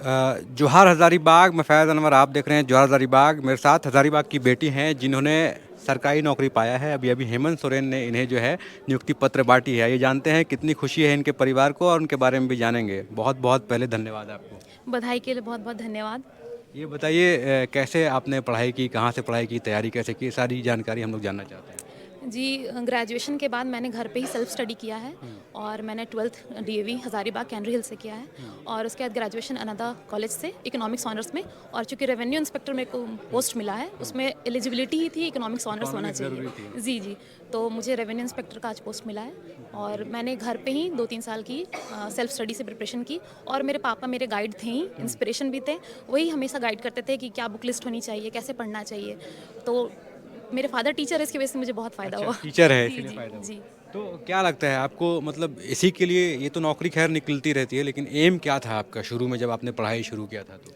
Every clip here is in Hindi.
जोहार हज़ारीबाग। मैं फैज़ अनवर, आप देख रहे हैं जोहार हज़ारीबाग। मेरे साथ हज़ारीबाग की बेटी हैं जिन्होंने सरकारी नौकरी पाया है। अभी अभी हेमंत सोरेन ने इन्हें जो है नियुक्ति पत्र बांटी है। ये जानते हैं कितनी खुशी है इनके परिवार को और उनके बारे में भी जानेंगे। बहुत बहुत पहले धन्यवाद आपको। बधाई के लिए बहुत बहुत धन्यवाद। ये बताइए कैसे आपने पढ़ाई की, कहाँ से पढ़ाई की, तैयारी कैसे की, सारी जानकारी हम लोग जानना चाहते हैं। जी, ग्रेजुएशन के बाद मैंने घर पे ही सेल्फ स्टडी किया है और मैंने 12th डीएवी हज़ारीबाग कैंड्री हिल से किया है और उसके बाद ग्रेजुएशन अनादा कॉलेज से इकोनॉमिक्स ऑनर्स में। और चूंकि रेवेन्यू इंस्पेक्टर मेरे को पोस्ट मिला है, उसमें एलिजिबिलिटी ही थी इकोनॉमिक्स ऑनर्स होना इकोनॉमिक्स ज़रूरी थी। चाहिए। जी जी, तो मुझे रेवेन्यू इंस्पेक्टर का आज पोस्ट मिला है और मैंने घर पे ही 2-3 साल की सेल्फ स्टडी से प्रिपरेशन की। और मेरे पापा मेरे गाइड थे ही, इंस्पिरेशन भी थे। वही हमेशा गाइड करते थे कि क्या बुक लिस्ट होनी चाहिए, कैसे पढ़ना चाहिए। तो मेरे फादर टीचर है, इसकी वजह से मुझे बहुत फ़ायदा अच्छा, हुआ। टीचर है जी, इसीलिए जी, फ़ायदा हुआ। जी। तो क्या लगता है आपको, मतलब इसी के लिए ये तो नौकरी खैर निकलती रहती है, लेकिन एम क्या था आपका शुरू में जब आपने पढ़ाई शुरू किया था तो?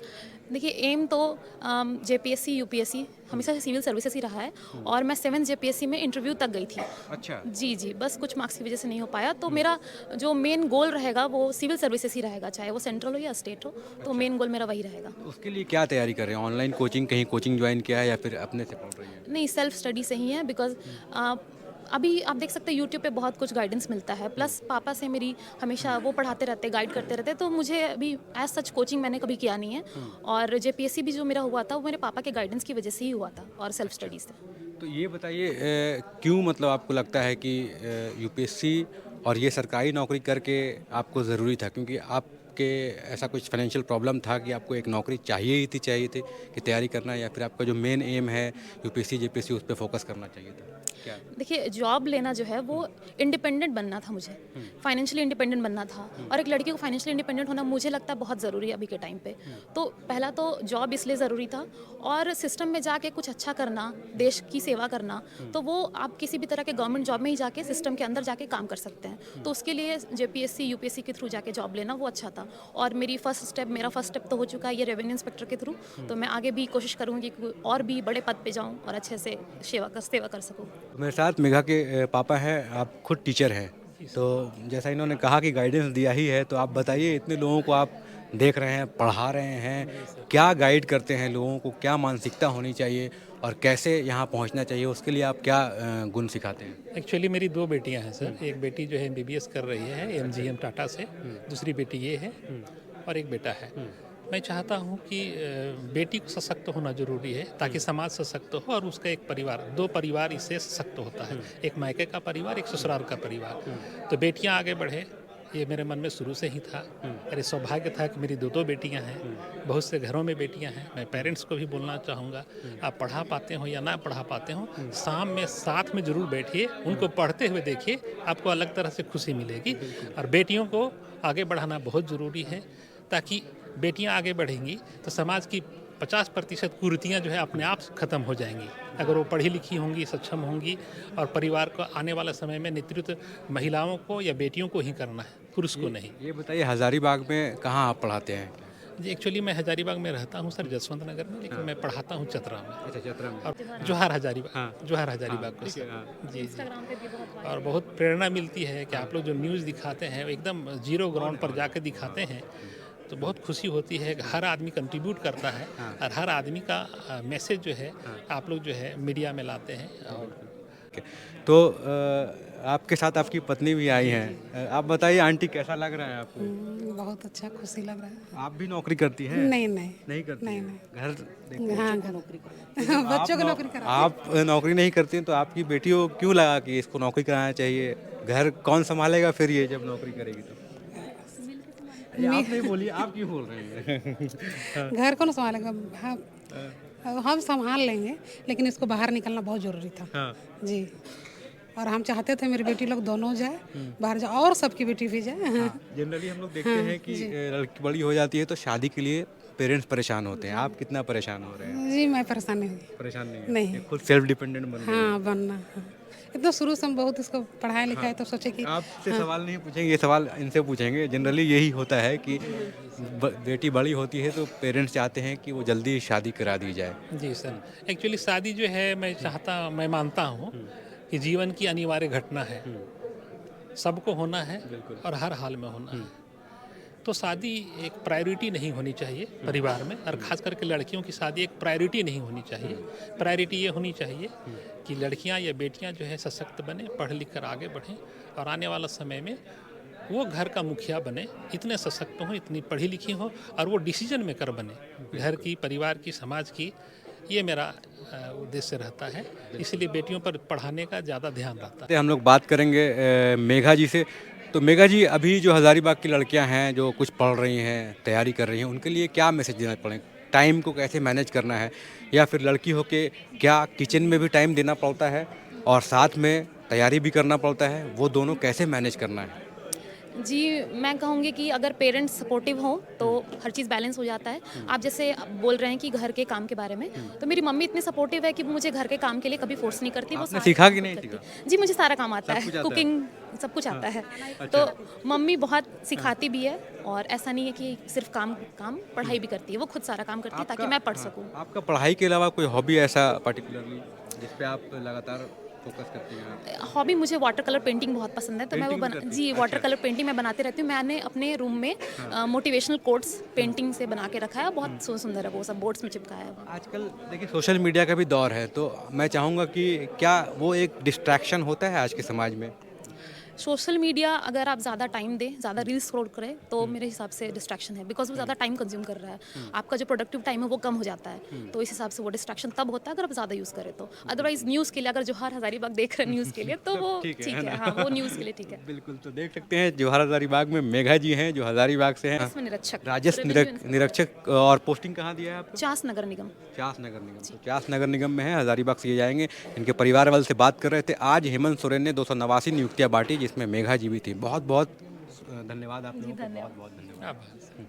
देखिए, एम तो जेपीएससी, यूपीएससी हमेशा से सिविल सर्विसेज ही रहा है और मैं 7th जेपीएससी में इंटरव्यू तक गई थी। अच्छा। जी, जी, बस कुछ मार्क्स की वजह से नहीं हो पाया, तो मेरा जो मेन गोल रहेगा वो सिविल सर्विसेज ही रहेगा, चाहे वो सेंट्रल हो या स्टेट हो, तो अच्छा। मेन गोल मेरा वही रहेगा। तो उसके लिए क्या तैयारी कर रहे हैं? ऑनलाइन कोचिंग, कहीं कोचिंग ज्वाइन किया है या फिर अपने से पढ़ रही हैं? नहीं, सेल्फ स्टडी से ही है बिकॉज़ अभी आप देख सकते हैं यूट्यूब पे बहुत कुछ गाइडेंस मिलता है। प्लस पापा से मेरी हमेशा वो पढ़ाते रहते, गाइड करते रहते, तो मुझे अभी एज़ सच कोचिंग मैंने कभी किया नहीं है। और जेपीएससी भी जो मेरा हुआ था वो मेरे पापा के गाइडेंस की वजह से ही हुआ था और सेल्फ अच्छा। स्टडी से। तो ये बताइए क्यों, मतलब आपको लगता है कि यूपीएससी और ये सरकारी नौकरी करके आपको ज़रूरी था? क्योंकि आपके ऐसा कुछ फाइनेंशियल प्रॉब्लम था कि आपको एक नौकरी चाहिए थी कि तैयारी करना, या फिर आपका जो मेन एम है यूपीएससी, जेपीएससी उस पे फोकस करना चाहिए था? क्या? देखिए, जॉब लेना जो है वो इंडिपेंडेंट बनना था मुझे, फाइनेंशियली इंडिपेंडेंट बनना था। और एक लड़की को फाइनेंशियली इंडिपेंडेंट होना मुझे लगता है बहुत ज़रूरी है अभी के टाइम पे। तो पहला तो जॉब इसलिए ज़रूरी था और सिस्टम में जाके कुछ अच्छा करना, देश की सेवा करना, तो वो आप किसी भी तरह के गवर्नमेंट जॉब में ही जाके सिस्टम के अंदर जाके काम कर सकते हैं। तो उसके लिए जेपीएससी, यूपीएससी के थ्रू जाके जॉब लेना वो अच्छा था। और मेरा फर्स्ट स्टेप तो हो चुका है ये रेवेन्यू इंस्पेक्टर के थ्रू। तो मैं आगे भी कोशिश करूँगी कि और भी बड़े पद पे जाऊँ और अच्छे से सेवा कर सकूँ। मेरे साथ मेघा के पापा हैं, आप खुद टीचर हैं। तो जैसा इन्होंने कहा कि गाइडेंस दिया ही है, तो आप बताइए, इतने लोगों को आप देख रहे हैं, पढ़ा रहे हैं, क्या गाइड करते हैं लोगों को, क्या मानसिकता होनी चाहिए और कैसे यहाँ पहुँचना चाहिए, उसके लिए आप क्या गुण सिखाते हैं? एक्चुअली मेरी 2 बेटियां हैं सर। एक बेटी जो है एमबीबीएस कर रही है एमजीएम टाटा से, दूसरी बेटी ये है और एक बेटा है। मैं चाहता हूँ कि बेटी को सशक्त होना ज़रूरी है ताकि समाज सशक्त हो और उसका एक परिवार, 2 परिवार इससे सशक्त होता है। एक मायके का परिवार, एक ससुराल का परिवार। तो बेटियाँ आगे बढ़े, ये मेरे मन में शुरू से ही था। अरे सौभाग्य था कि मेरी 2 बेटियां हैं। बहुत से घरों में बेटियां हैं। मैं पेरेंट्स को भी बोलना चाहूँगा, आप पढ़ा पाते हो या ना पढ़ा पाते हो, शाम में साथ में ज़रूर बैठिए, उनको पढ़ते हुए देखिए, आपको अलग तरह से खुशी मिलेगी। और बेटियों को आगे बढ़ाना बहुत ज़रूरी है ताकि बेटियां आगे बढ़ेंगी तो समाज की 50% कुरीतियाँ जो है अपने आप ख़त्म हो जाएंगी। अगर वो पढ़ी लिखी होंगी, सक्षम होंगी और परिवार को आने वाले समय में नेतृत्व महिलाओं को या बेटियों को ही करना है, पुरुष को नहीं। ये बताइए, हज़ारीबाग में कहाँ आप पढ़ाते हैं? जी, एक्चुअली मैं हजारीबाग में रहता हूँ सर, जसवंत नगर में, लेकिन मैं पढ़ाता हूँ चतरा में। अच्छा, चतरा में। और हाँ। जोहार हजारीबाग को ठीक है, सर। हाँ। जी, जी। इंस्टाग्राम पे भी बहुत और बहुत प्रेरणा मिलती है कि आप लोग जो न्यूज़ दिखाते हैं वो एकदम जीरो ग्राउंड पर जाके दिखाते हैं, तो बहुत खुशी होती है कि हर आदमी कंट्रीब्यूट करता है और हर आदमी का मैसेज जो है आप लोग जो है मीडिया में लाते हैं। और ठीक है। तो आपके साथ आपकी पत्नी भी आई हैं। आप बताइए आंटी, कैसा लग रहा है आपको? बहुत अच्छा, खुशी लग रहा है। आप भी नौकरी करती हैं? नहीं नहीं। नहीं करती नहीं हैं? नहीं। घर देखते हैं? हाँ, बच्चों को नौकरी करा। आप नौकरी नहीं करती हैं, तो आपकी बेटी को क्यों लगा कि इसको नौकरी कराना चाहिए? घर कौन संभालेगा फिर ये जब नौकरी करेगी तो? अरे आप नहीं बोलिए, आप क्यों बोल रहे हैं? घर कौन संभालेगा? हम संभाल लेंगे, लेकिन इसको बाहर निकलना बहुत ज़रूरी था। हाँ। जी। और हम चाहते थे मेरी बेटी लोग दोनों जाए, बाहर जाए और सबकी बेटी भी जाए। हाँ, जनरली हम लोग देखते हैं कि जी। लड़की बड़ी हो जाती है तो शादी के लिए पेरेंट्स परेशान होते हैं। आप कितना परेशान हो रहे हैं? जी, मैं परेशान नहीं हुई। परेशान नहीं है? नहीं। ये खुद सेल्फ डिपेंडेंट बन गई है। हाँ, बनना। हाँ। इतना शुरू से हम बहुत इसको पढ़ाया लिखाया तो सोचे कि आपसे सवाल नहीं पूछेंगे, ये सवाल इनसे पूछेंगे। जनरली यही होता है कि बेटी बड़ी होती है तो पेरेंट्स चाहते हैं कि वो जल्दी शादी करा दी जाए। जी सर, एक्चुअली शादी जो है मैं मानता हूँ कि जीवन की अनिवार्य घटना है, सबको होना है और हर हाल में होना है। तो शादी एक प्रायोरिटी नहीं होनी चाहिए परिवार में, और ख़ास करके लड़कियों की शादी एक प्रायोरिटी नहीं होनी चाहिए। प्रायोरिटी ये होनी चाहिए कि लड़कियां या बेटियां जो है सशक्त बने, पढ़ लिख कर आगे बढ़ें, और आने वाला समय में वो घर का मुखिया बने, इतने सशक्त हों, इतनी पढ़ी लिखी हों, और वो डिसीजन मेकर बने घर की, परिवार की, समाज की। ये मेरा उद्देश्य रहता है, इसलिए बेटियों पर पढ़ाने का ज़्यादा ध्यान रहता है। हम लोग बात करेंगे मेघा जी से। तो मेघा जी, अभी जो हज़ारीबाग की लड़कियां हैं जो कुछ पढ़ रही हैं, तैयारी कर रही हैं, उनके लिए क्या मैसेज देना पड़े? टाइम को कैसे मैनेज करना है, या फिर लड़की हो के क्या किचन में भी टाइम देना पड़ता है और साथ में तैयारी भी करना पड़ता है, वो दोनों कैसे मैनेज करना है? जी, मैं कहूँगी कि अगर पेरेंट्स सपोर्टिव हों तो हर चीज़ बैलेंस हो जाता है। आप जैसे बोल रहे हैं कि घर के काम के बारे में, तो मेरी मम्मी इतनी सपोर्टिव है कि वो मुझे घर के काम के लिए कभी फोर्स नहीं करती। वो आपने सारा सीखा काम कि नहीं करती सीखा? है। जी, मुझे सारा काम आता सब है, कुछ आता है? कुकिंग सब कुछ आता है। अच्छा। तो मम्मी बहुत सिखाती भी है, और ऐसा नहीं है कि सिर्फ काम काम पढ़ाई भी करती है, वो खुद सारा काम करती है ताकि मैं पढ़ सकूँ। आपका पढ़ाई के अलावा कोई हॉबी ऐसा पर्टिकुलरली जिस पे आप लगातार फोकस करती हैं? हॉबी, मुझे वाटर कलर पेंटिंग बहुत पसंद है, तो मैं वो पेंटिंग भी करती जी हैं? वाटर अच्छा। कलर पेंटिंग मैं बनाती रहती हूँ। मैंने अपने रूम में मोटिवेशनल कोट्स पेंटिंग से बना के रखा है, बहुत सुंदर है, वो सब बोर्ड्स में चिपकाया है। आजकल देखिए सोशल मीडिया का भी दौर है, तो मैं चाहूँगा कि क्या वो एक डिस्ट्रैक्शन होता है आज के समाज में? सोशल मीडिया अगर आप ज़्यादा टाइम दें, ज़्यादा रील्स स्क्रॉल करें, तो मेरे हिसाब से डिस्ट्रैक्शन है, बिकॉज वो ज़्यादा टाइम कंज्यूम कर रहा है। आपका जो प्रोडक्टिव टाइम है वो कम हो जाता है, तो इस हिसाब से वो डिस्ट्रैक्शन तब होता है अगर आप ज़्यादा यूज़ करें तो। अदरवाइज न्यूज़ के लिए, अगर जोहार हज़ारीबाग देख रहे हैं न्यूज़ के लिए, तो वो ठीक है, ठीक है है, ना? हाँ, वो न्यूज़ के लिए ठीक है। बिल्कुल, तो देख सकते हैं जवाहर हज़ारीबाग में मेघा जी हैं जो हज़ारीबाग से हैं। इसमें निरीक्षक, राजस्व रेवेन्यू निरीक्षक, और पोस्टिंग कहाँ दिया है आपको? चास नगर निगम। चास नगर निगम। तो चास नगर निगम में है, हज़ारीबाग से ये जाएंगे। इनके परिवार वाले से बात कर रहे थे। आज हेमंत सोरेन ने 289 नियुक्तियाँ बांटी, जिसमें मेघा जी भी थी। बहुत बहुत धन्यवाद आप लोगों को, बहुत बहुत धन्यवाद। आभार।